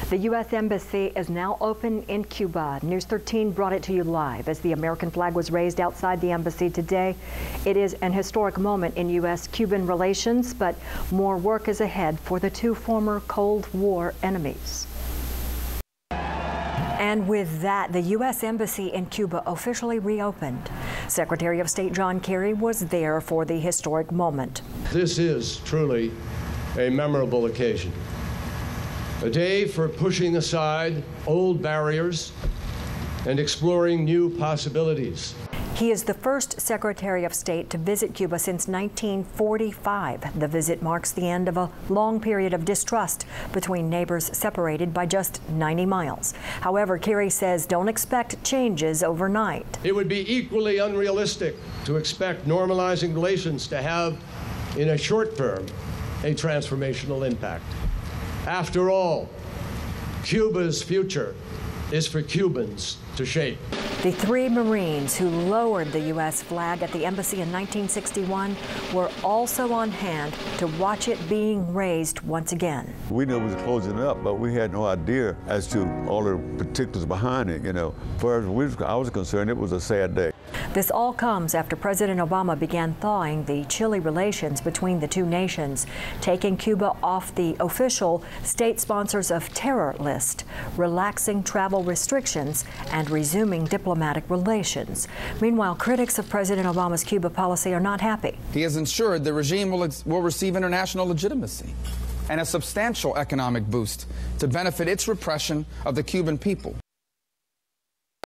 The U.S. Embassy is now open in Cuba. News 13 brought it to you live as the American flag was raised outside the embassy today. It is an historic moment in U.S.-Cuban relations, but more work is ahead for the two former Cold War enemies. And with that, the U.S. Embassy in Cuba officially reopened. Secretary of State John Kerry was there for the historic moment. This is truly a memorable occasion. A day for pushing aside old barriers and exploring new possibilities. He is the first Secretary of State to visit Cuba since 1945. The visit marks the end of a long period of distrust between neighbors separated by just 90 miles. However, Kerry says don't expect changes overnight. It would be equally unrealistic to expect normalizing relations to have, in a short term, a transformational impact. After all, Cuba's future is for Cubans to shape. The three Marines who lowered the U.S. flag at the embassy in 1961 were also on hand to watch it being raised once again. We knew it was closing up, but we had no idea as to all the particulars behind it. As far as I was concerned, it was a sad day. This all comes after President Obama began thawing the chilly relations between the two nations, taking Cuba off the official state sponsors of terror list, relaxing travel restrictions, and resuming diplomatic relations. Meanwhile, critics of President Obama's Cuba policy are not happy. He has ensured the regime will receive international legitimacy and a substantial economic boost to benefit its repression of the Cuban people.